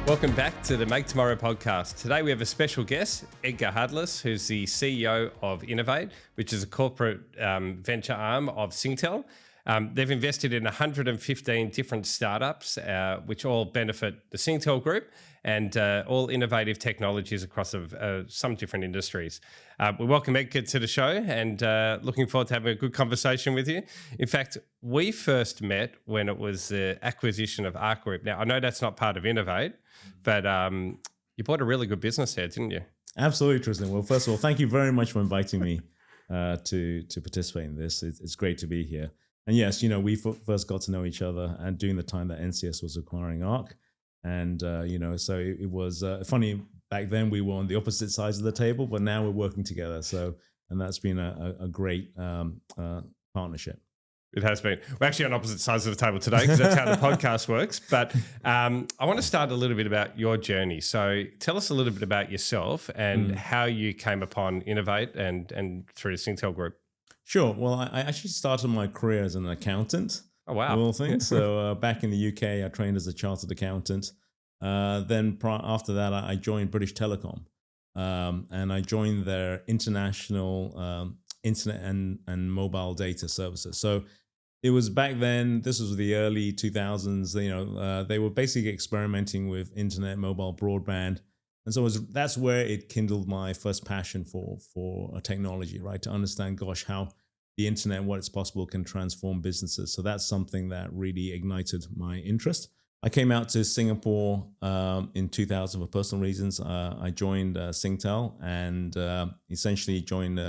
Welcome back to the Make Tomorrow podcast. Today we have a special guest, Edgar Hardless, who's the CEO of Innov8, which is a corporate venture arm of Singtel. They've invested in 115 different startups, which all benefit the Singtel Group and all innovative technologies across some different industries. We welcome Edgar to the show and looking forward to having a good conversation with you. In fact, we first met when it was the acquisition of Arc Group. Now, I know that's not part of Innov8, but you bought a really good business there, didn't you? Absolutely, Tristan. Well, first of all, thank you very much for inviting me to participate in this. It's great to be here. And yes, we first got to know each other and during the time that NCS was acquiring Arc. And, so it was funny. Back then we were on the opposite sides of the table, but now we're working together. And that's been a great partnership. It has been. We're actually on opposite sides of the table today because that's how the podcast works. But I want to start a little bit about your journey. So tell us a little bit about yourself and how you came upon Innov8 and through the Singtel Group. Sure. Well, I actually started my career as an accountant. Oh, wow. Of all things. So back in the UK, I trained as a chartered accountant. Then after that, I joined British Telecom. And I joined their international internet and mobile data services. So it was back then, this was the early 2000s, they were basically experimenting with internet, mobile broadband. And so that's where it kindled my first passion for technology, right? To understand, how the internet and what it's possible can transform businesses. So that's something that really ignited my interest. I came out to Singapore in 2000 for personal reasons. I joined Singtel and essentially joined,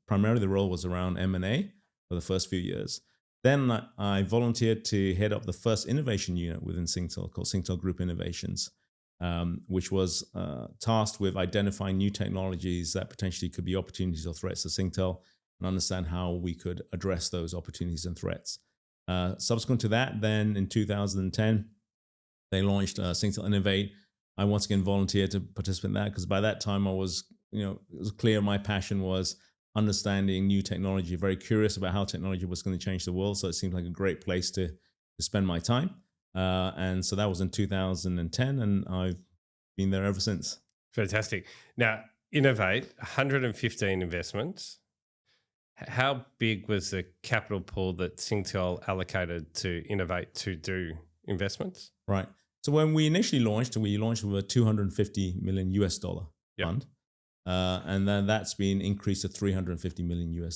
primarily the role was around M&A for the first few years. Then I volunteered to head up the first innovation unit within Singtel called Singtel Group Innovations, which was tasked with identifying new technologies that potentially could be opportunities or threats to Singtel and understand how we could address those opportunities and threats. Subsequent to that, then in 2010, they launched Singtel Innov8. I once again volunteered to participate in that because by that time I was, it was clear my passion was understanding new technology, very curious about how technology was going to change the world. So it seemed like a great place to spend my time. And so that was in 2010 and I've been there ever since. Fantastic. Now, Innov8, 115 investments. How big was the capital pool that Singtel allocated to Innov8 to do investments? Right. So when we initially launched, we launched with a $250 million fund. And then that's been increased to $350 million.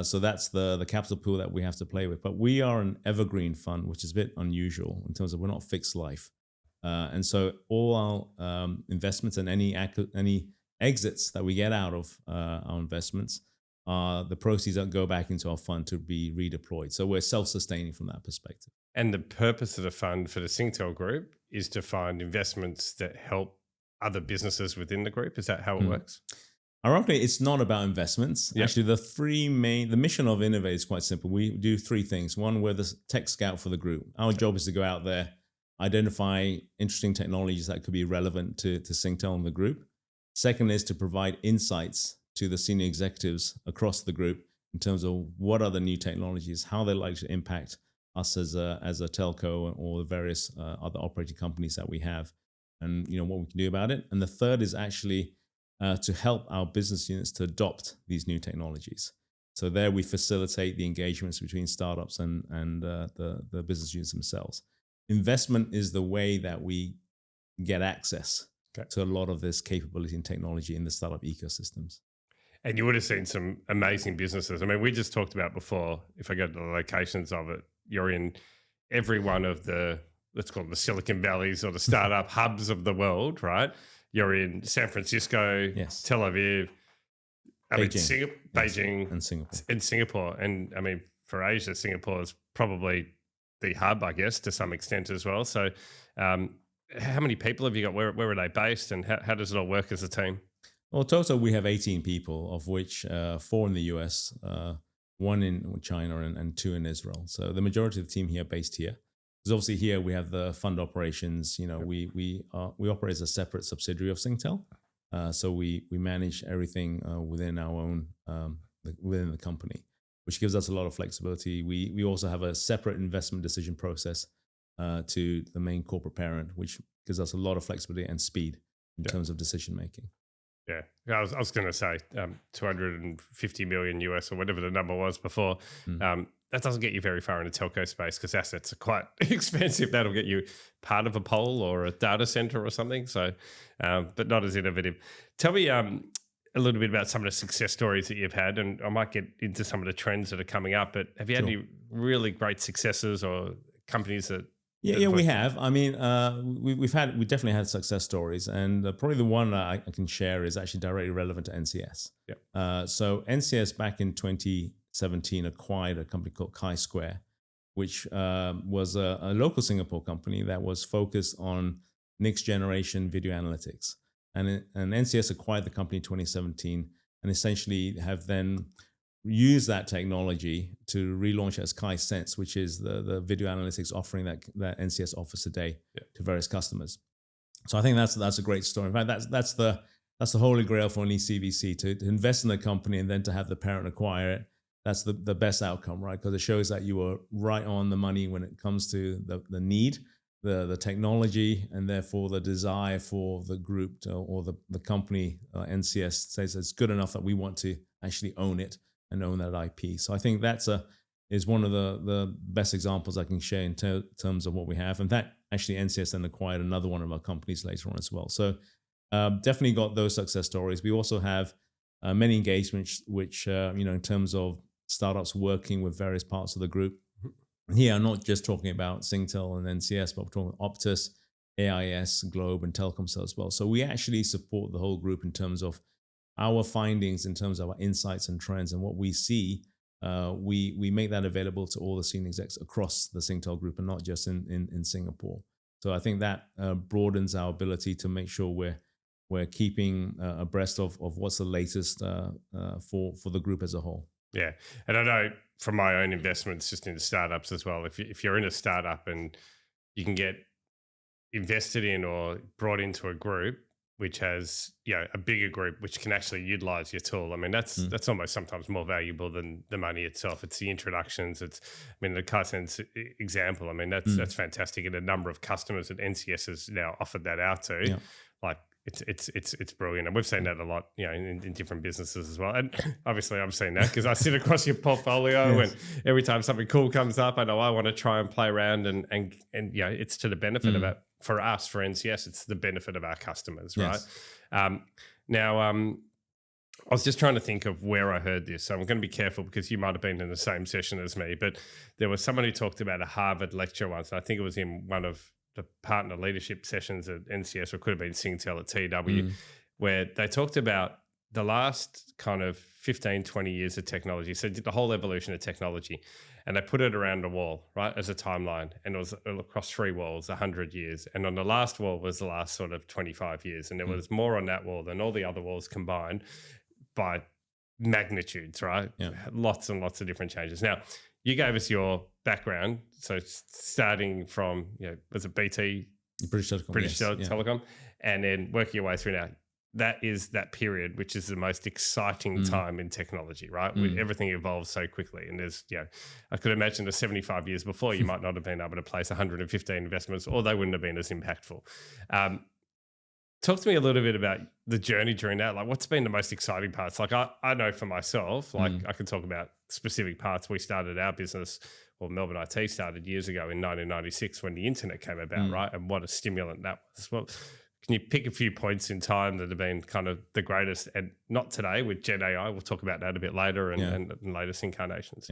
So that's the capital pool that we have to play with. But we are an evergreen fund, which is a bit unusual in terms of we're not fixed life. And so all our investments and any exits that we get out of our investments, the proceeds that go back into our fund to be redeployed. So we're self-sustaining from that perspective. And the purpose of the fund for the Singtel Group is to find investments that help other businesses within the group. Is that how it works? Ironically, it's not about investments. Yep. Actually, the mission of Innov8 is quite simple. We do three things. One, we're the tech scout for the group. Our job is to go out there, identify interesting technologies that could be relevant to Singtel and the group. Second is to provide insights to the senior executives across the group in terms of what are the new technologies, how they're likely to impact us as a telco or the various other operating companies that we have, and what we can do about it. And the third is actually to help our business units to adopt these new technologies. So there we facilitate the engagements between startups and the business units themselves. Investment is the way that we get access to a lot of this capability and technology in the startup ecosystems. And you would have seen some amazing businesses. I mean, we just talked about before, if I go to the locations of it, you're in every one of the, let's call them the Silicon Valleys or the startup hubs of the world, right? You're in San Francisco, Tel Aviv, Beijing and Singapore. And I mean, for Asia, Singapore is probably the hub, I guess, to some extent as well. So how many people have you got? Where are they based and how does it all work as a team? Well, total, we have 18 people, of which 4 in the US, 1 in China and 2 in Israel. So the majority of the team here are based here. Because obviously here we have the fund operations. We operate as a separate subsidiary of Singtel. So we manage everything within our own, within the company, which gives us a lot of flexibility. We also have a separate investment decision process to the main corporate parent, which gives us a lot of flexibility and speed in terms of decision making. Yeah, I was going to say 250 million US or whatever the number was before. That doesn't get you very far in the telco space because assets are quite expensive. That'll get you part of a pole or a data center or something. So, but not as innovative. Tell me a little bit about some of the success stories that you've had, and I might get into some of the trends that are coming up. But have you had any really great successes or companies that? Yeah, we have. I mean, we definitely had success stories, and probably the one I can share is actually directly relevant to NCS. Yeah. So NCS back in 2017 acquired a company called Chi-Square, which was a local Singapore company that was focused on next generation video analytics. And NCS acquired the company in 2017, and essentially have then use that technology to relaunch as Sense, which is the video analytics offering that NCS offers today to various customers. So I think that's a great story. In fact, that's the holy grail for any CVC, to invest in a company and then to have the parent acquire it. That's the best outcome, right? Because it shows that you were right on the money when it comes to the need, the technology, and therefore the desire for the group or the company, NCS, says it's good enough that we want to actually own it and own that IP. So I think is one of the best examples I can share in terms of what we have. And that actually NCS then acquired another one of our companies later on as well. So definitely got those success stories. We also have many engagements, which in terms of startups working with various parts of the group. And here I'm not just talking about Singtel and NCS, but we're talking Optus, AIS, Globe, and Telkomsel as well. So we actually support the whole group in terms of our findings, in terms of our insights and trends and what we see. We make that available to all the senior execs across the Singtel Group and not just in Singapore. So I think that broadens our ability to make sure we're keeping abreast of what's the latest for the group as a whole. Yeah, and I know from my own investments just into startups as well, if you're in a startup and you can get invested in or brought into a group which has a bigger group which can actually utilize your tool. I mean, that's almost sometimes more valuable than the money itself. It's the introductions. The Kaizen's example. I mean, that's fantastic, and a number of customers that NCS has now offered that out to. Yeah. Like it's brilliant, and we've seen that a lot, in different businesses as well. And obviously, I'm seeing that because I sit across your portfolio, and every time something cool comes up, I know I want to try and play around, and it's to the benefit of it. For us, for NCS, it's the benefit of our customers, right? Now, I was just trying to think of where I heard this. So I'm going to be careful because you might have been in the same session as me, but there was someone who talked about a Harvard lecture once. And I think it was in one of the partner leadership sessions at NCS, or it could have been Singtel at TW, where they talked about the last kind of 15, 20 years of technology. So the whole evolution of technology. And they put it around a wall, right, as a timeline. And it was across 3 walls, 100 years. And on the last wall was the last sort of 25 years. And there was more on that wall than all the other walls combined by magnitudes, right? Yeah. Lots and lots of different changes. Now, you gave us your background. So starting from, was it BT? British Telecom. Telecom. And then working your way through now. That is that period, which is the most exciting time in technology, right? Everything evolves so quickly. And there's, I could imagine the 75 years before, you might not have been able to place 115 investments, or they wouldn't have been as impactful. Talk to me a little bit about the journey during that. Like, what's been the most exciting parts? Like, I know for myself, like I can talk about specific parts. We started our business, or Melbourne IT started years ago in 1996 when the internet came about, right? And what a stimulant that was. Well, can you pick a few points in time that have been kind of the greatest, and not today with Gen AI? We'll talk about that a bit later and latest incarnations.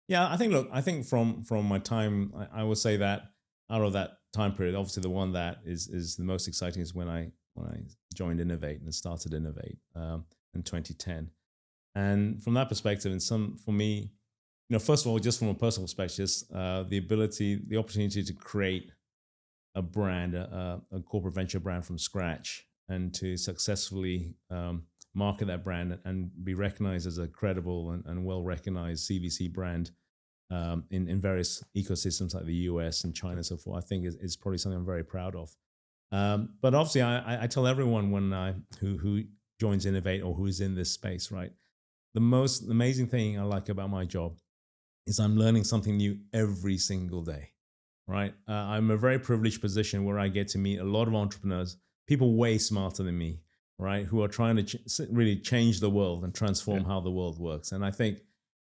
Yeah. I think from my time, I would say that out of that time period, obviously the one that is the most exciting is when I joined Innov8 and started Innov8 in 2010. And from that perspective, for me, first of all, just from a personal perspective, the opportunity to create a brand, a corporate venture brand from scratch, and to successfully market that brand and be recognized as a credible and well-recognized CVC brand in various ecosystems like the US and China and so forth, I think is probably something I'm very proud of. But obviously, I tell everyone who joins Innov8 or who's in this space, right? The most amazing thing I like about my job is I'm learning something new every single day. right? I'm a very privileged position where I get to meet a lot of entrepreneurs, people way smarter than me, right? Who are trying to really change the world and transform how the world works. And I think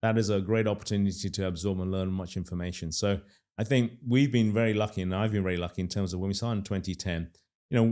that is a great opportunity to absorb and learn much information. So I think we've been very lucky, and I've been very lucky in terms of when we started in 2010.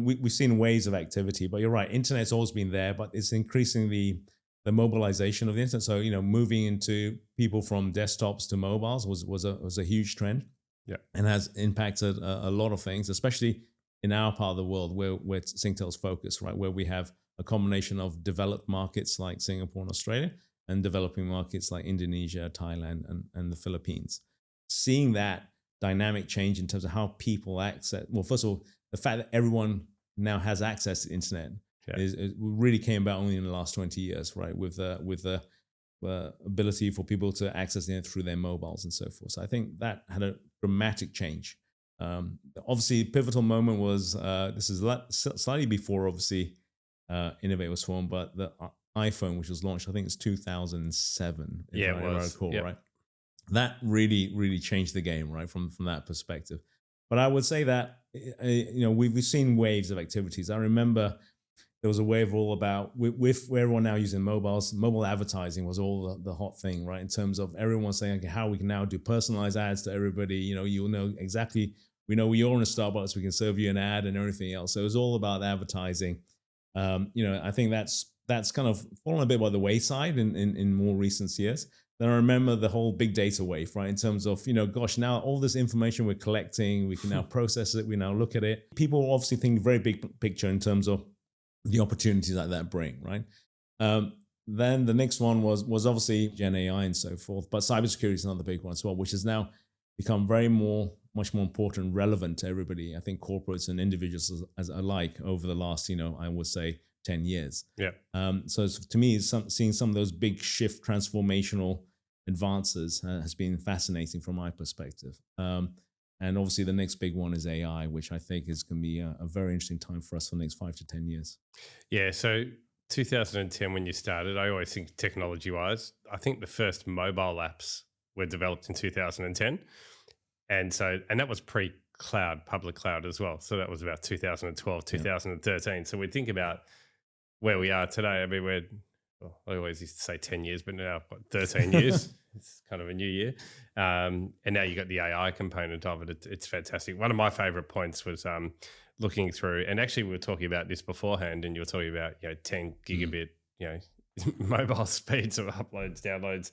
We've seen waves of activity, but you're right, internet's always been there, but it's increasing the mobilization of the internet. So, moving into people from desktops to mobiles was a huge trend. Yeah. And has impacted a lot of things, especially in our part of the world where Singtel's focused, right? Where we have a combination of developed markets like Singapore and Australia and developing markets like Indonesia, Thailand, and the Philippines. Seeing that dynamic change in terms of how people access, well, first of all, the fact that everyone now has access to the internet it really came about only in the last 20 years, right? With the ability for people to access the internet through their mobiles and so forth. So I think that had a dramatic change. Obviously, pivotal moment was this is slightly before, obviously, Innov8 was formed, but the iPhone, which was launched, I think it's 2007. If I recall, right? That really changed the game, right? From that perspective. But I would say that we've seen waves of activities. I remember there was a wave all about with everyone now using mobiles. Mobile advertising was all the hot thing, right? In terms of everyone saying, okay, how we can now do personalized ads to everybody. You'll know exactly. We know you're in a Starbucks, we can serve you an ad and everything else. So it was all about advertising. I think that's kind of fallen a bit by the wayside in more recent years. Then I remember the whole big data wave, right? In terms of, gosh, now all this information we're collecting, we can now process it, we now look at it. People obviously think very big picture in terms of the opportunities that bring, right? Then the next one was obviously Gen AI and so forth, but cybersecurity is another big one as well, which has now become much more important and relevant to everybody. I think corporates and individuals as alike over the last, I would say 10 years. Yeah. So to me, seeing some of those big shift transformational advances has been fascinating from my perspective. And obviously the next big one is AI, which I think is going to be a very interesting time for us for the next 5 to 10 years. Yeah. So 2010, when you started, I always think technology wise, I think the first mobile apps were developed in 2010. And that was pre-cloud, public cloud as well. So that was about 2012, 2013. Yeah. So we think about where we are today. I mean, I always used to say 10 years, but now 13 years. It's kind of a new year. And now you got the AI component of it. It's fantastic. One of my favorite points was looking through, and actually we were talking about this beforehand, and you were talking about 10 gigabit mobile speeds of uploads, downloads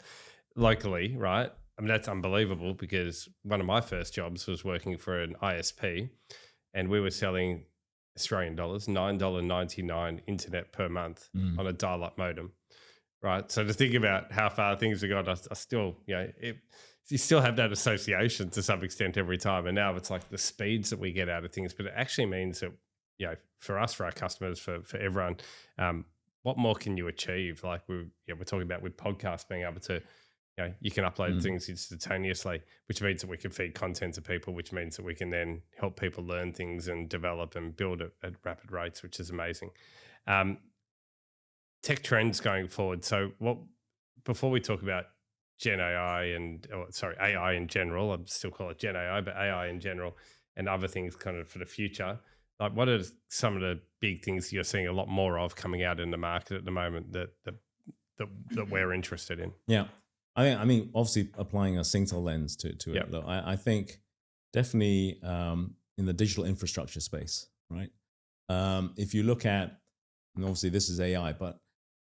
locally, right? I mean, that's unbelievable, because one of my first jobs was working for an ISP, and we were selling Australian dollars, $9.99 internet per month on a dial-up modem, right? So to think about how far things have gone, I still, you still have that association to some extent every time. And now it's like the speeds that we get out of things, but it actually means that, for us, for our customers, for everyone, what more can you achieve? Like we're talking about with podcasts being able to, you can upload things instantaneously, which means that we can feed content to people, which means that we can then help people learn things and develop and build at rapid rates, which is amazing. Tech trends going forward. So before we talk about AI in general, I'd still call it Gen AI, but AI in general and other things kind of for the future, like what are some of the big things you're seeing a lot more of coming out in the market at the moment that we're interested in? Yeah. I mean, obviously applying a Singtel lens to it. Look, I think definitely in the digital infrastructure space, right? If you look at, and obviously this is AI, but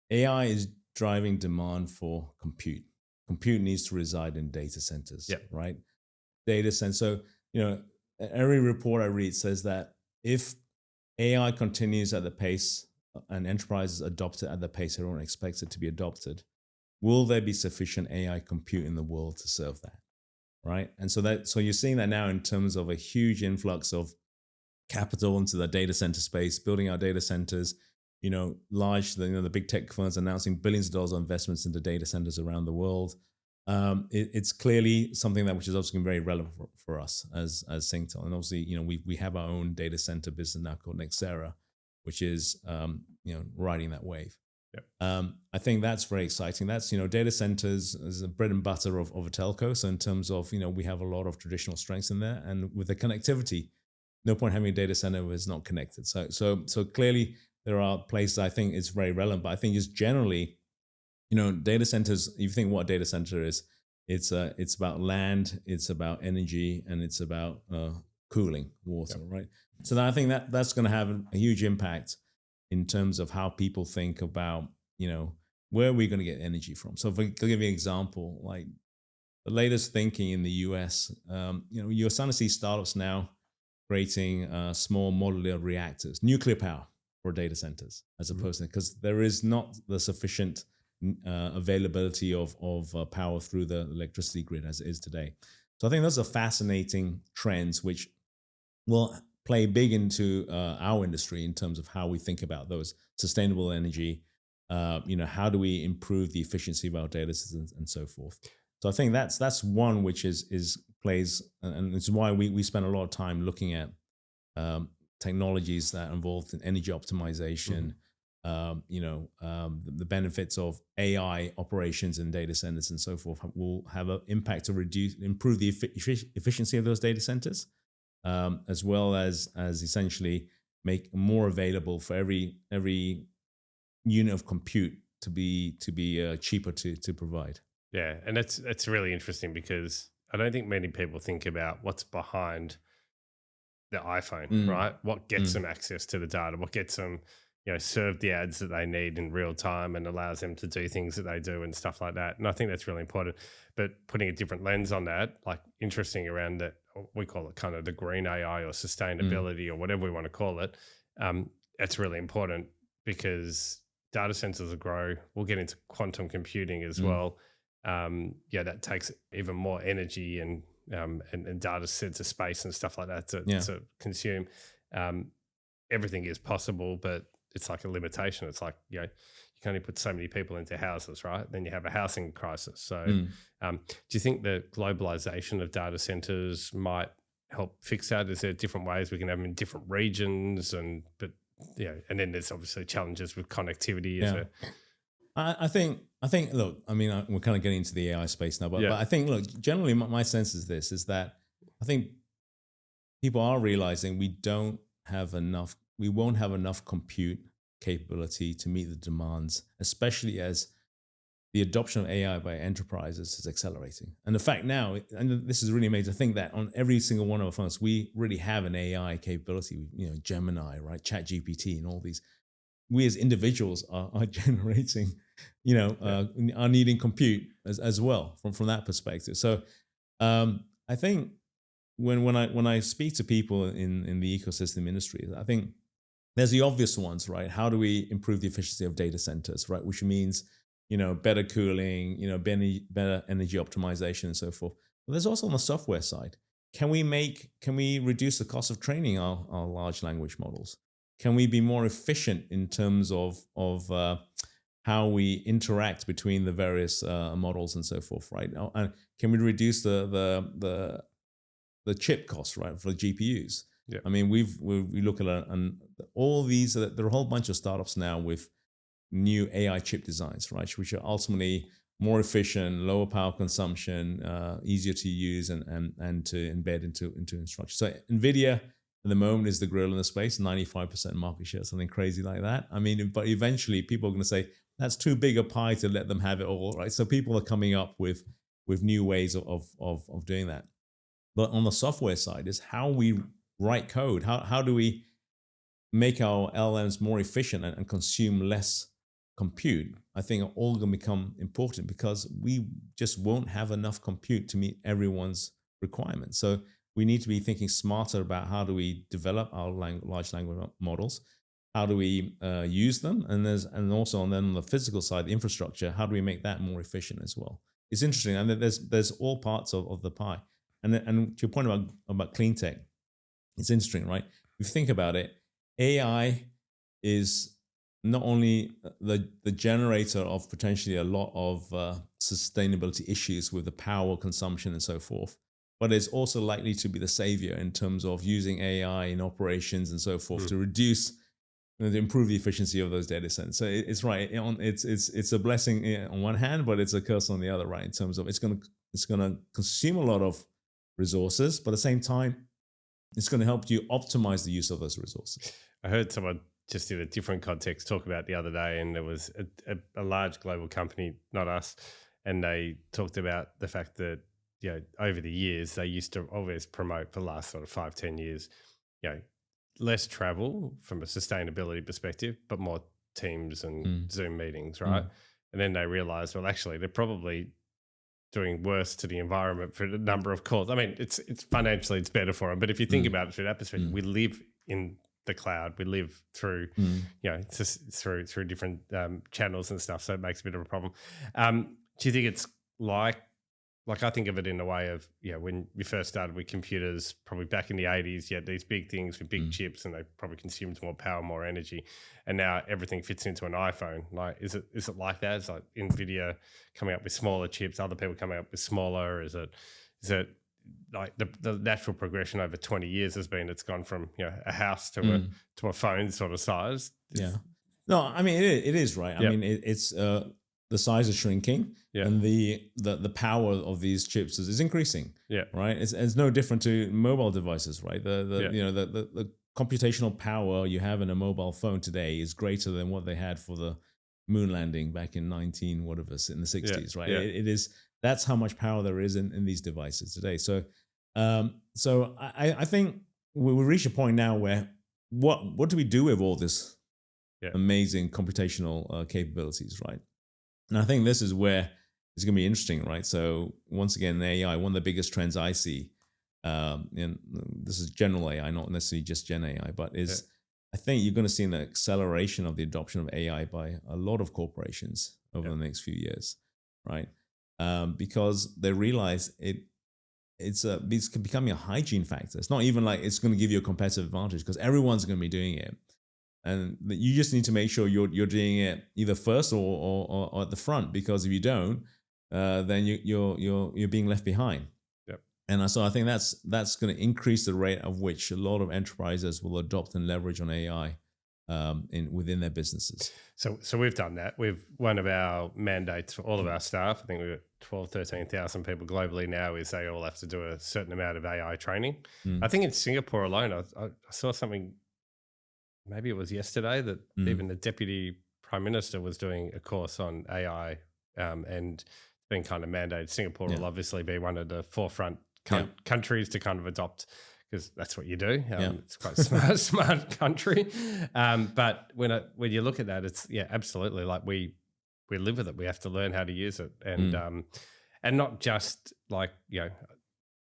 AI is driving demand for compute. Compute needs to reside in data centers, right? Data centers. So, every report I read says that if AI continues at the pace and enterprises adopt it at the pace everyone expects it to be adopted, will there be sufficient AI compute in the world to serve that, right? And so you're seeing that now in terms of a huge influx of capital into the data center space, building our data centers, the big tech firms announcing billions of dollars of investments into data centers around the world. It's clearly something which is obviously very relevant for us as Singtel. And obviously, we have our own data center business now called Nexera, which is, riding that wave. I think that's very exciting. That's, data centers is the bread and butter of a telco. So in terms of, we have a lot of traditional strengths in there, and with the connectivity, no point having a data center where it's not connected. So clearly there are places I think it's very relevant, but I think it's generally, data centers, if you think what a data center is, it's about land, it's about energy, and it's about cooling water, right? So I think that's going to have a huge impact in terms of how people think about, where are we going to get energy from? So if I give you an example, like the latest thinking in the US, you're starting to see startups now creating small modular reactors, nuclear power for data centers, as opposed to, because there is not the sufficient availability of power through the electricity grid as it is today. So I think those are fascinating trends which will play big into our industry in terms of how we think about those sustainable energy. How do we improve the efficiency of our data systems and so forth. So I think that's one which plays, and it's why we spend a lot of time looking at technologies that are involved in energy optimization. The benefits of AI operations in data centers and so forth will have an impact to improve the efficiency of those data centers, as well as essentially make more available for every unit of compute to be cheaper to provide. Yeah, and that's really interesting, because I don't think many people think about what's behind the iPhone, right? What gets them access to the data? What gets them, serve the ads that they need in real time and allows them to do things that they do and stuff like that. And I think that's really important. But putting a different lens on that, like interesting around that, we call it kind of the green AI or sustainability or whatever we want to call it. That's really important, because data centers will grow. We'll get into quantum computing as well. That takes even more energy and data center space and stuff like that to consume. Everything is possible, but it's like a limitation. It's like, you can only put so many people into houses, right? Then you have a housing crisis. So do you think that globalization of data centers might help fix that? Is there different ways we can have them in different regions? And then there's obviously challenges with connectivity. I think, look, I mean, we're kind of getting into the AI space now, but I think, look, generally my sense is that I think people are realizing we won't have enough compute capability to meet the demands, especially as the adoption of AI by enterprises is accelerating. And the fact now, and this is really amazing to think that on every single one of our phones, we really have an AI capability, Gemini, right? ChatGPT and all these. We as individuals are generating, are needing compute as well from that perspective. So I think when I speak to people in the ecosystem industry, I think there's the obvious ones, right? How do we improve the efficiency of data centers, right? Which means, better cooling, better energy optimization and so forth. But there's also on the software side. Can we reduce the cost of training our large language models? Can we be more efficient in terms of how we interact between the various models and so forth, right? And can we reduce the chip costs, right, for the GPUs? Yeah. I mean, we look at and all these. There are a whole bunch of startups now with new AI chip designs, right, which are ultimately more efficient, lower power consumption, easier to use, and to embed into instructions. So NVIDIA at the moment is the gorilla in the space, 95% market share, something crazy like that. I mean, but eventually people are going to say that's too big a pie to let them have it all, right? So people are coming up with new ways of doing that. But on the software side is how we write code. How do we make our LLMs more efficient and consume less compute? I think are all going to become important, because we just won't have enough compute to meet everyone's requirements. So we need to be thinking smarter about how do we develop our large language models, how do we use them, and also on the physical side, the infrastructure, how do we make that more efficient as well? It's interesting, and there's all parts of the pie. And to your point about clean tech, it's interesting, right? If you think about it, AI is not only the generator of potentially a lot of sustainability issues with the power consumption and so forth, but it's also likely to be the savior in terms of using AI in operations and so forth to reduce to improve the efficiency of those data centers. So it's right. It's a blessing on one hand, but it's a curse on the other, right? In terms of it's gonna consume a lot of resources, but at the same time, it's going to help you optimize the use of those resources. I heard someone just in a different context talk about the other day, and there was a large global company, not us, and they talked about the fact that, you know, over the years they used to always promote for the last sort of 5-10 years, you know, less travel from a sustainability perspective, but more Teams and Zoom meetings, right? And then they realized, well, actually, they're probably doing worse to the environment for the number of calls. I mean, it's financially it's better for them, but if you think about it through that perspective, we live in the cloud, we live through, you know, just through different channels and stuff, so it makes a bit of a problem. Do you think it's like I think of it in a way of, you know, when we first started with computers, probably back in the 80s, you had these big things with big chips, and they probably consumed more power, more energy, and now everything fits into an iPhone. Like, is it like that? It's like NVIDIA coming up with smaller chips, other people coming up with smaller. Is it like the natural progression over 20 years has been, it's gone from, you know, a house to a phone sort of size? Yeah. No, I mean, it is right. I mean, it's the size is shrinking, and the power of these chips is increasing. Yeah. Right. It's no different to mobile devices, right? You know, the computational power you have in a mobile phone today is greater than what they had for the moon landing back in in the 60s, right? It is. That's how much power there is in these devices today. So, I think we reach a point now where what do we do with all this amazing computational capabilities, right? And I think this is where it's going to be interesting, right? So once again, AI, one of the biggest trends I see, and this is general AI, not necessarily just Gen AI, but I think you're going to see an acceleration of the adoption of AI by a lot of corporations over the next few years, right? Because they realize it's becoming a hygiene factor. It's not even like it's going to give you a competitive advantage, because everyone's going to be doing it. And you just need to make sure you're doing it either first or at the front, because if you don't, then you're being left behind. Yep. And so I think that's going to increase the rate of which a lot of enterprises will adopt and leverage on AI within their businesses. So we've done that. One of our mandates for all of our staff, I think we've got 13,000 people globally now, is they all have to do a certain amount of AI training. I think in Singapore alone, I saw something. Maybe it was yesterday that even the deputy prime minister was doing a course on AI, and it's been kind of mandated. Singapore will obviously be one of the forefront countries to kind of adopt, because that's what you do. It's quite a smart country. But when you look at that, it's absolutely, like we live with it. We have to learn how to use it, and not just like, you know,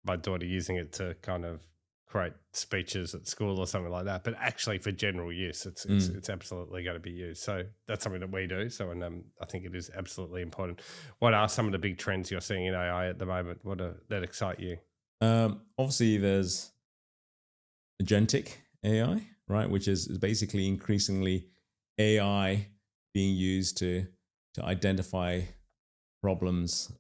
my daughter using it to kind of create speeches at school or something like that, but actually for general use, it's absolutely going to be used. So that's something that we do. So, and I think it is absolutely important. What are some of the big trends you're seeing in AI at the moment? That excite you? Obviously, there's agentic AI, right, which is basically increasingly AI being used to identify problems,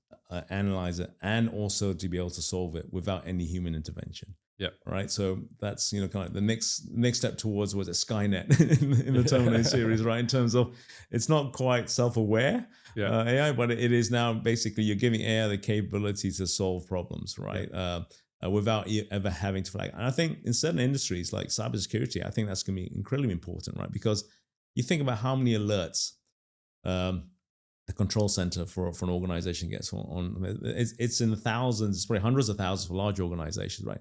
analyze it, and also to be able to solve it without any human intervention. Yeah. Right. So that's, you know, kind of the next step towards was a Skynet in the Terminator series, right? In terms of it's not quite self-aware AI, but it is now basically you're giving AI the capability to solve problems, right? Without ever having to flag. And I think in certain industries like cybersecurity, I think that's going to be incredibly important, right? Because you think about how many alerts the control center for an organization gets on. It's in the thousands, it's probably hundreds of thousands for large organizations, right?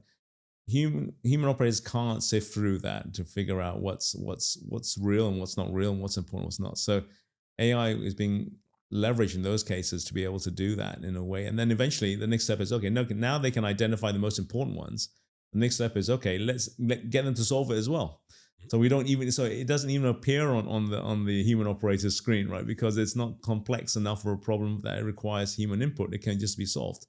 Human operators can't sift through that to figure out what's real and what's not real, and what's important, what's not. So AI is being leveraged in those cases to be able to do that in a way. And then eventually the next step is, okay, no, now they can identify the most important ones. The next step is, okay, let's get them to solve it as well. So it doesn't even appear on the human operator's screen, right? Because it's not complex enough for a problem that it requires human input. It can just be solved.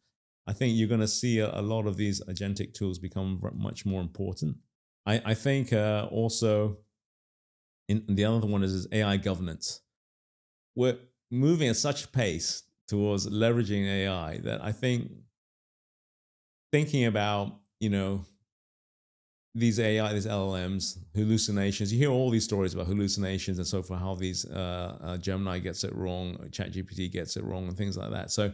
I think you're going to see a lot of these agentic tools become much more important. I think also the other one is AI governance. We're moving at such a pace towards leveraging AI that I think thinking about, you know, these AI, these LLMs, hallucinations. You hear all these stories about hallucinations and so forth, how these Gemini gets it wrong, ChatGPT gets it wrong, and things like that. So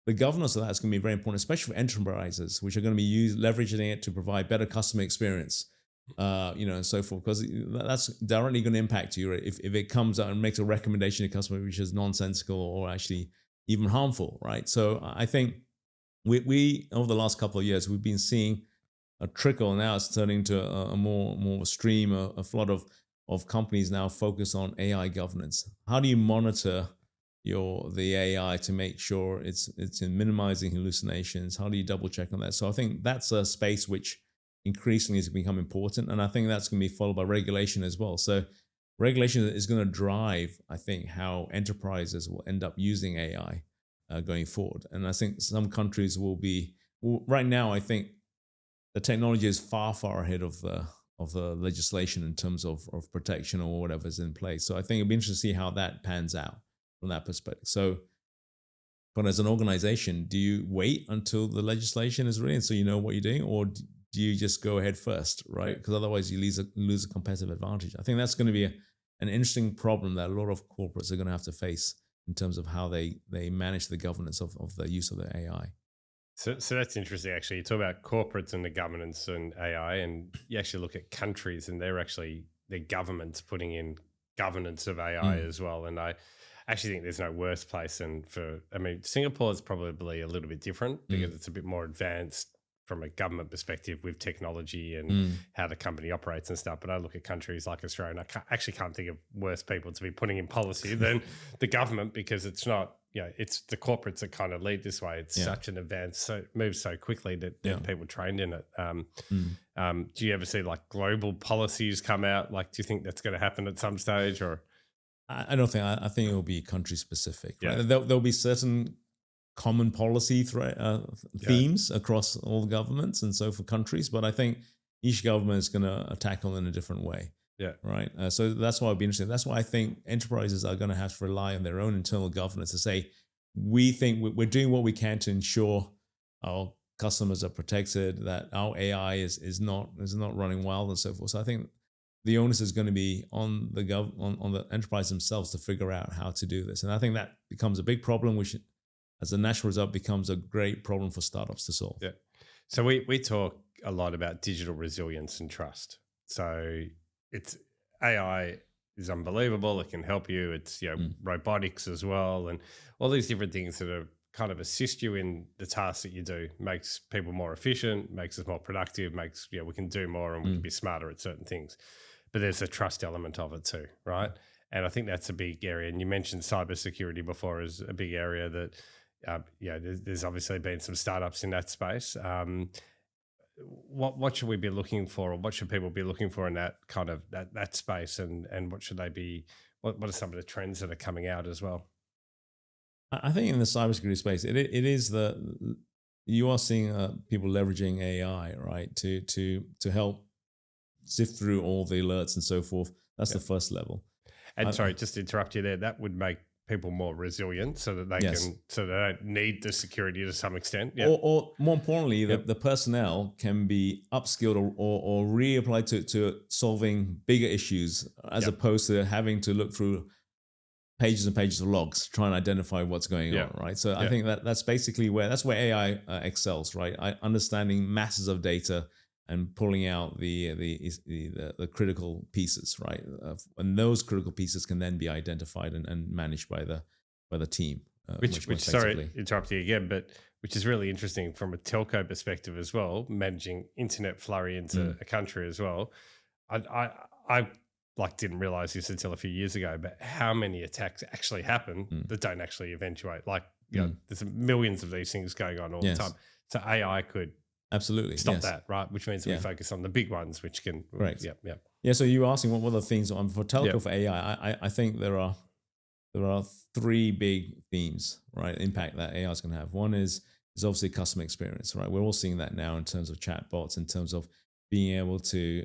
the governance of that is going to be very important, especially for enterprises, which are going to be leveraging it to provide better customer experience, and so forth, because that's directly going to impact you if it comes out and makes a recommendation to customer which is nonsensical or actually even harmful, right? So I think we over the last couple of years, we've been seeing a trickle. Now it's turning to a more stream, a flood of companies now focus on AI governance. How do you monitor the AI to make sure it's in minimizing hallucinations? How do you double check on that? So I think that's a space which increasingly has become important, and I think that's going to be followed by regulation as well. So regulation is going to drive, I think, how enterprises will end up using AI going forward. And I think some countries will be right now. I think the technology is far ahead of the legislation in terms of protection or whatever's in place. So I think it'll be interesting to see how that pans out from that perspective. So, but as an organization, do you wait until the legislation is ready and so you know what you're doing, or do you just go ahead first, right? Because otherwise you lose a competitive advantage. I think that's going to be an interesting problem that a lot of corporates are going to have to face in terms of how they manage the governance of the use of the AI. So that's interesting, actually. You talk about corporates and the governance and AI, and you actually look at countries and their governments putting in governance of AI as well. And I actually think there's no worse place Singapore is probably a little bit different because it's a bit more advanced from a government perspective with technology and how the company operates and stuff. But I look at countries like Australia and I can't think of worse people to be putting in policy than the government, because it's not, it's the corporates that kind of lead this way. It's such an advance, so it moves so quickly that people trained in it. Do you ever see like global policies come out? Like, do you think that's going to happen at some stage, or? I don't think. I think it will be country specific. Right? There'll be certain common policy themes across all governments and so for countries, but I think each government is going to tackle in a different way. Yeah. Right. So that's why it'll be interesting. That's why I think enterprises are going to have to rely on their own internal governance to say, we think we're doing what we can to ensure our customers are protected, that our AI is not running wild and so forth. So I think the onus is going to be on the enterprise themselves to figure out how to do this. And I think that becomes a big problem, which as a natural result becomes a great problem for startups to solve. Yeah. So we talk a lot about digital resilience and trust. So it's AI is unbelievable. It can help you. It's robotics as well, and all these different things that are kind of assist you in the tasks that you do. Makes people more efficient, makes us more productive, makes we can do more and we can be smarter at certain things. But there's a trust element of it too, right? And I think that's a big area. And you mentioned cybersecurity before as a big area that there's obviously been some startups in that space. What should we be looking for, or what should people be looking for in that kind of that space, and what should they be? What are some of the trends that are coming out as well? I think in the cybersecurity space, it is you are seeing people leveraging AI, right, to help sift through all the alerts and so forth. That's the first level. And sorry, just to interrupt you there, that would make people more resilient so that they they don't need the security to some extent. Yep. Or more importantly, the personnel can be upskilled or reapplied to solving bigger issues as opposed to having to look through pages and pages of logs trying to identify what's going on, right? So I think that's basically that's where AI excels, right? Understanding masses of data and pulling out the critical pieces, right? And those critical pieces can then be identified and managed by the team. Which sorry, interrupt you again, but which is really interesting from a telco perspective as well, managing internet flurry into a country as well. I didn't realize this until a few years ago, but how many attacks actually happen that don't actually eventuate? There's millions of these things going on all the time. So AI could absolutely stop that, right? Which means we focus on the big ones, which can correct. Yeah. So you were asking what were the things for telco for AI? I think there are three big themes, right? Impact that AI is going to have. One is obviously customer experience, right? We're all seeing that now in terms of chatbots, in terms of being able to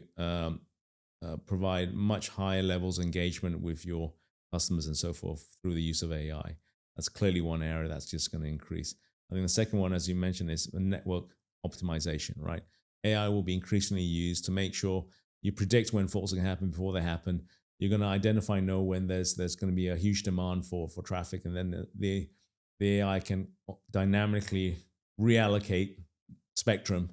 provide much higher levels of engagement with your customers and so forth through the use of AI. That's clearly one area that's just going to increase. I think the second one, as you mentioned, is network optimization, right? AI will be increasingly used to make sure you predict when faults are going to happen before they happen. You're going to identify, know when there's going to be a huge demand for traffic, and then the AI can dynamically reallocate spectrum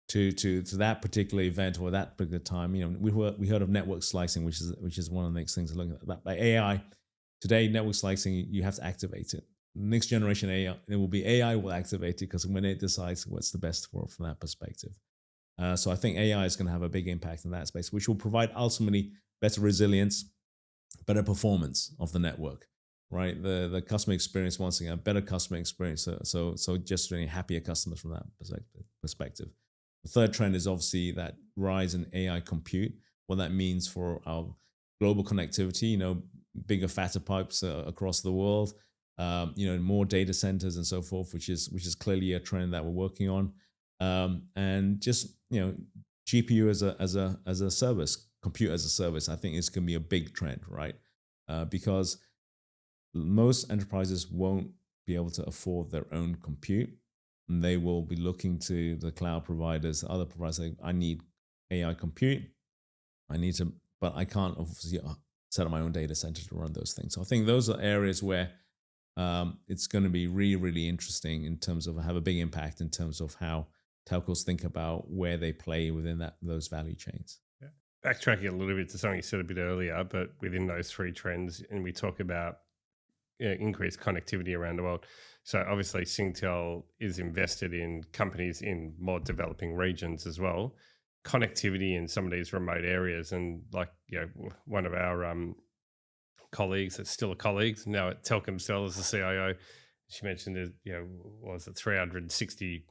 to that particular event or that particular time. We heard of network slicing, which is one of the next things to look at. But by AI today, network slicing, you have to activate it. Next generation AI, it will be AI will activate it because when it decides what's the best from that perspective. So I think AI is going to have a big impact in that space, which will provide ultimately better resilience, better performance of the network, right? The customer experience, once again, a better customer experience. So just really happier customers from that perspective. The third trend is obviously that rise in AI compute, what that means for our global connectivity, bigger, fatter pipes across the world, more data centers and so forth, which is clearly a trend that we're working on. And just, GPU as a service, compute as a service, I think is going to be a big trend, right? Because most enterprises won't be able to afford their own compute. And they will be looking to the cloud providers, other providers, saying, I need AI compute. But I can't obviously set up my own data center to run those things. So I think those are areas where it's going to be really, really interesting in terms of have a big impact in terms of how telcos think about where they play within those value chains. Yeah. Backtracking a little bit to something you said a bit earlier, but within those three trends, and we talk about increased connectivity around the world. So obviously Singtel is invested in companies in more developing regions as well. Connectivity in some of these remote areas, and one of our colleagues, that's still a colleague now at Telkomsel as the CIO, she mentioned that was it 360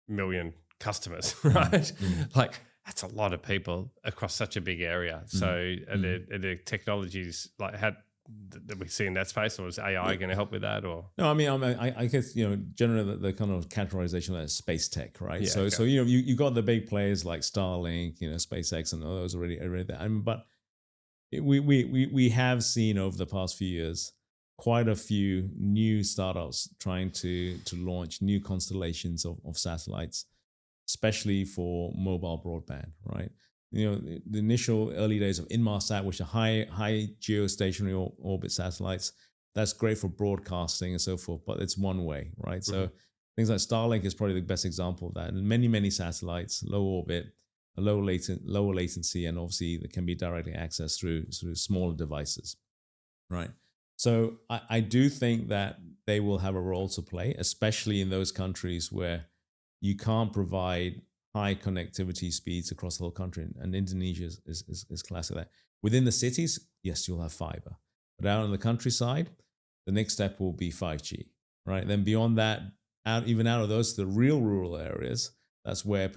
million customers, right? Mm-hmm. That's a lot of people across such a big area. So are the technologies that we see in that space, or is AI going to help with that? Or no, I guess generally the kind of categorization of space tech, right? Yeah, so okay. So you got the big players like Starlink, SpaceX, and all those already there. But we have seen over the past few years quite a few new startups trying to launch new constellations of satellites, especially for mobile broadband, right? The initial early days of Inmarsat, which are high geostationary orbit satellites, that's great for broadcasting and so forth, but it's one way, right? Mm-hmm. So things like Starlink is probably the best example of that. And many satellites, low orbit, lower latency, and obviously that can be directly accessed through smaller devices, right? So I do think that they will have a role to play, especially in those countries where you can't provide high connectivity speeds across the whole country. And Indonesia is classic that. Within the cities, yes, you'll have fiber. But out on the countryside, the next step will be 5G, right? Then beyond that, out of those, the real rural areas, that's where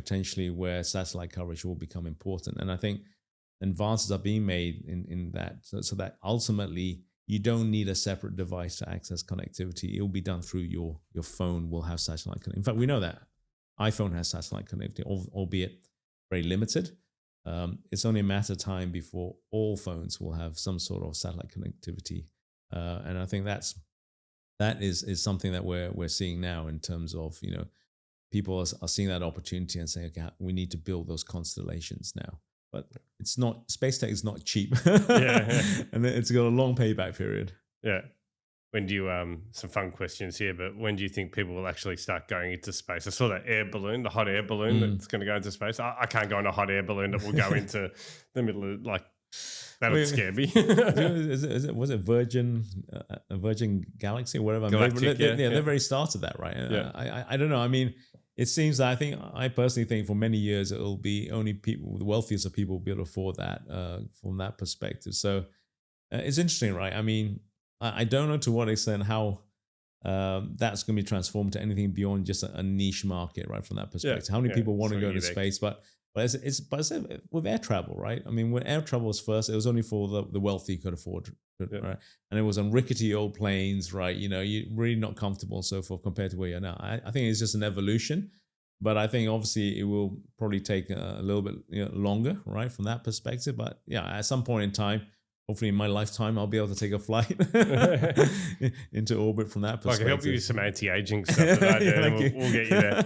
satellite coverage will become important. And I think advances are being made in that, so that ultimately you don't need a separate device to access connectivity. It will be done through your phone will have satellite connectivity. In fact, we know that iPhone has satellite connectivity, albeit very limited. It's only a matter of time before all phones will have some sort of satellite connectivity. And I think that is something that we're seeing now in terms of, people are seeing that opportunity and saying, okay, we need to build those constellations now. But it's not, space tech is not cheap. Yeah. And it's got a long payback period. Yeah. When do you, some fun questions here, but when do you think people will actually start going into space? I saw that air balloon, the hot air balloon that's going to go into space. I can't go on a hot air balloon that will go into the middle of, that would scare me. Was it Virgin Galaxy or whatever? Galactic, they're the very start of that, right? Yeah. I don't know. It seems that I personally think for many years it will be only people, the wealthiest of people will be able to afford that from that perspective. So it's interesting, right? I don't know to what extent how that's going to be transformed to anything beyond just a niche market, right? From that perspective, how many people want to go to space? But it's with air travel, right? When air travel was first, it was only for the wealthy could afford, right? And it was on rickety old planes, right? You're really not comfortable and so forth compared to where you're now. I think it's just an evolution, but I think obviously it will probably take a little bit longer, right? From that perspective, but at some point in time, hopefully in my lifetime, I'll be able to take a flight into orbit from that perspective. I can help you with some anti-aging stuff that I do. We'll get you there.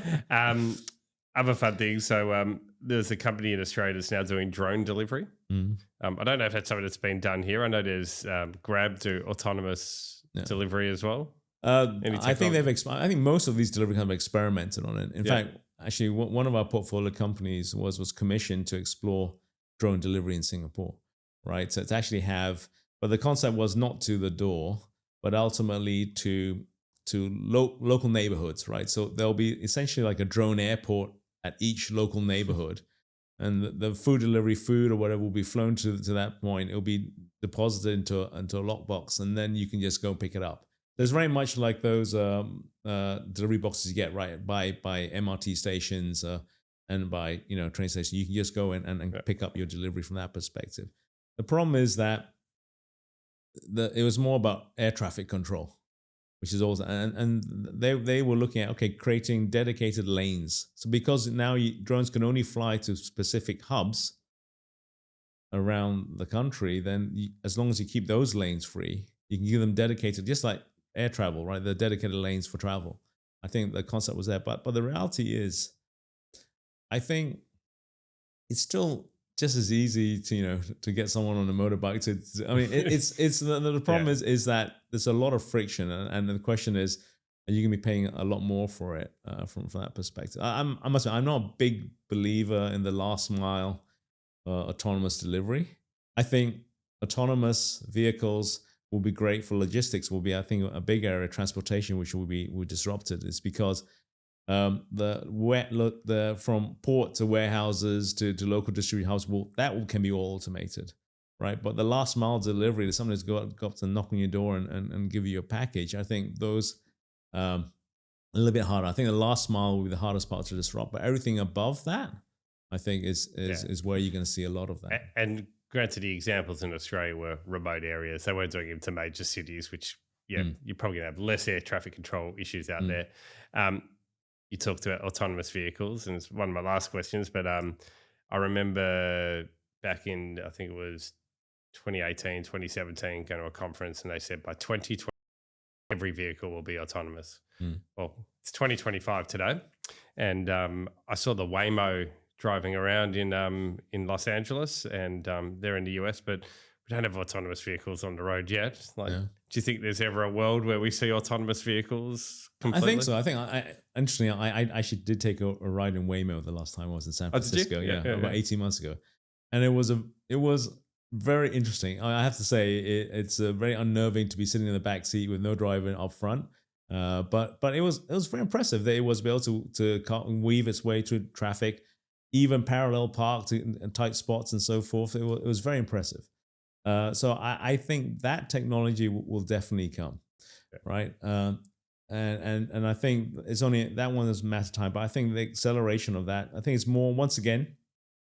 Other fun things. So there's a company in Australia that's now doing drone delivery. Mm. I don't know if that's something that's been done here. I know there's Grab do autonomous delivery as well. I think I think most of these delivery companies have experimented on it. In fact, actually, one of our portfolio companies was commissioned to explore drone delivery in Singapore, right? So to actually have, but the concept was not to the door, but ultimately to local neighborhoods, right? So there'll be essentially like a drone airport at each local neighborhood, and the food delivery, food or whatever, will be flown to that point. It'll be deposited into a lockbox, and then you can just go pick it up. There's very much like those delivery boxes you get right by MRT stations and by train stations. You can just go in and pick up your delivery from that perspective. The problem is that it was more about air traffic control, which is also, and they were looking at creating dedicated lanes. So because now drones can only fly to specific hubs around the country, then as long as you keep those lanes free, you can give them dedicated, just like air travel, right? The dedicated lanes for travel. I think the concept was there, but the reality is, I think it's still just as easy to get someone on a motorbike to I mean, it's the problem is that there's a lot of friction, and the question is, are you going to be paying a lot more for it from that perspective? I must say, I'm not a big believer in the last mile autonomous delivery. I think autonomous vehicles will be great for logistics. Will be, I think, a big area of transportation which will be disrupted. It's because from port to warehouses to local distribution hubs can be all automated, right? But the last mile delivery, that somebody's got up to knock on your door and give you a package. I think those a little bit harder. I think the last mile will be the hardest part to disrupt. But everything above that, I think is where you're going to see a lot of that. And granted, the examples in Australia were remote areas. They weren't doing it to major cities, which you're probably going to have less air traffic control issues out there. You talked about autonomous vehicles, and it's one of my last questions, but I remember back in, I think it was 2018, 2017, going to a conference, and they said by 2020, every vehicle will be autonomous. Well, it's 2025 today, and I saw the Waymo driving around in Los Angeles, and they're in the US, but we don't have autonomous vehicles on the road yet. Do you think there's ever a world where we see autonomous vehicles completely? I think so. I think interestingly, I actually did take a ride in Waymo the last time I was in San Francisco. About 18 months ago, and it was very interesting. I have to say, it's very unnerving to be sitting in the back seat with no driver up front. But it was very impressive that it was able to weave its way through traffic, even parallel parked in tight spots and so forth. It was very impressive. So I think that technology will definitely come, right? And I think it's only that one is a matter of time. But I think the acceleration of that, I think it's more, once again,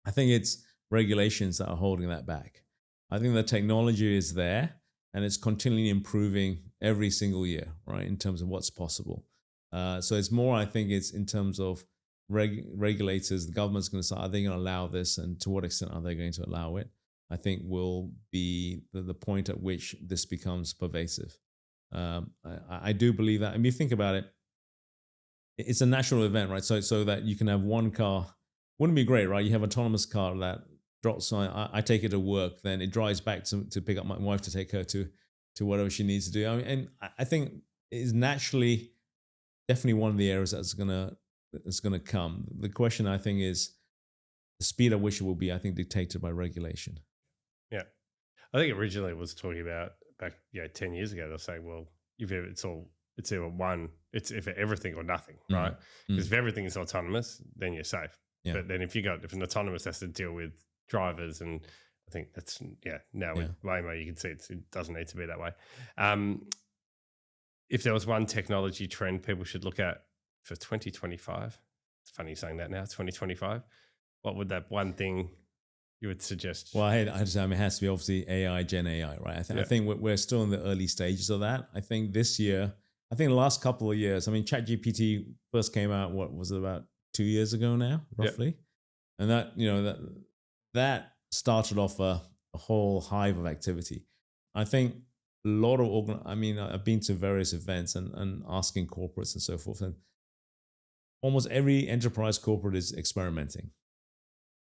I think it's regulations that are holding that back. I think the technology is there, and it's continually improving every single year, right, in terms of what's possible. So it's more, I think it's in terms of regulators, the government's going to say, are they going to allow this, and to what extent are they going to allow it? I think will be the point at which this becomes pervasive. I do believe that. And if you think about it, it's a natural event, right? So that you can have one car. Wouldn't it be great, right? You have an autonomous car that drops, I take it to work, then it drives back to pick up my wife to take her to whatever she needs to do. I mean, and I think it's naturally definitely one of the areas that's gonna come. The question, I think, is the speed at which it will be, I think, dictated by regulation. Yeah. I think originally it was talking about back 10 years ago, they're saying, well, it's either one, it's if everything or nothing, right? Because if everything is autonomous, then you're safe. Yeah. But then if an autonomous has to deal with drivers, and I think that's, now with Waymo, you can see it doesn't need to be that way. If there was one technology trend people should look at for 2025, it's funny saying that now, 2025, what would that one thing you would suggest? Well, it has to be obviously AI, Gen AI, right? I think we're still in the early stages of that. I think this year, the last couple of years, ChatGPT first came out, what was it, about 2 years ago now, roughly? And that started off a whole hive of activity. I think a lot of I've been to various events and asking corporates and so forth, and almost every enterprise corporate is experimenting.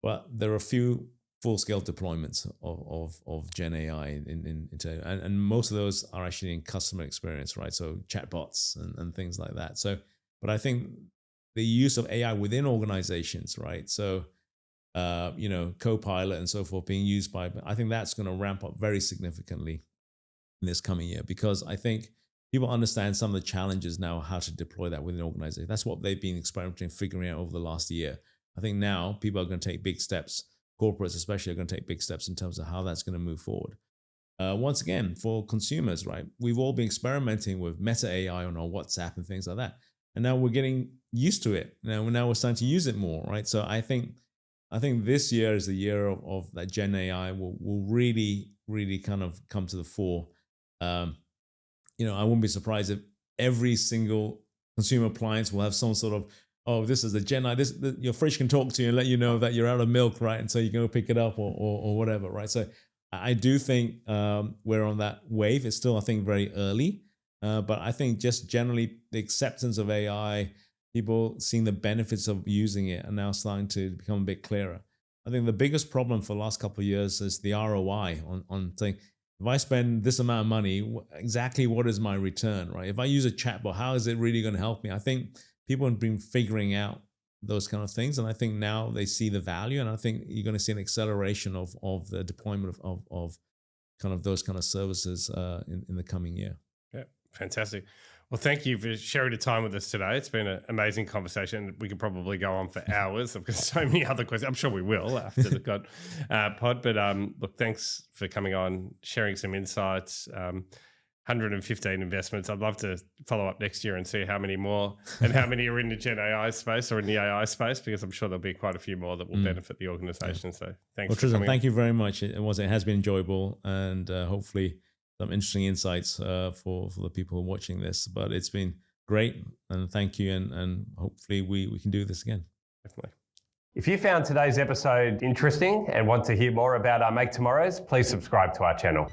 but there are a few full-scale deployments of Gen AI and most of those are actually in customer experience, right? So chatbots and things like that. So, but I think the use of AI within organizations, right? So, Copilot and so forth being used by, I think that's going to ramp up very significantly in this coming year, because I think people understand some of the challenges now, how to deploy that within an organization. That's what they've been experimenting, figuring out over the last year. I think now people are going to take big steps. Corporates especially are going to take big steps in terms of how that's going to move forward. Once again, for consumers, right? We've all been experimenting with Meta AI on our WhatsApp and things like that. And now we're getting used to it. Now we're starting to use it more, right? So I think this year is the year of that Gen AI will really, really kind of come to the fore. I wouldn't be surprised if every single consumer appliance will have some sort of, oh, this is the Gen AI. Your fridge can talk to you and let you know that you're out of milk, right? And so you can go pick it up or whatever, right? So I do think we're on that wave. It's still, I think, very early, but I think just generally the acceptance of AI, people seeing the benefits of using it, are now starting to become a bit clearer. I think the biggest problem for the last couple of years is the ROI on saying, if I spend this amount of money, exactly what is my return, right? If I use a chatbot, how is it really going to help me? I think people have been figuring out those kind of things, and I think now they see the value, and I think you're going to see an acceleration of the deployment of kind of those kind of services in the coming year. Yeah, fantastic. Well, thank you for sharing the time with us today. It's been an amazing conversation. We could probably go on for hours. I've got so many other questions. I'm sure we will after the pod. But look, thanks for coming on, sharing some insights. 115 investments. I'd love to follow up next year and see how many more and how many are in the Gen AI space or in the AI space, because I'm sure there'll be quite a few more that will benefit the organization. So thanks. Well, Tristan, thank you very much. It has been enjoyable, and hopefully some interesting insights for the people watching this. But it's been great, and thank you, and hopefully we can do this again. Definitely. If you found today's episode interesting and want to hear more about our Make Tomorrows, please subscribe to our channel.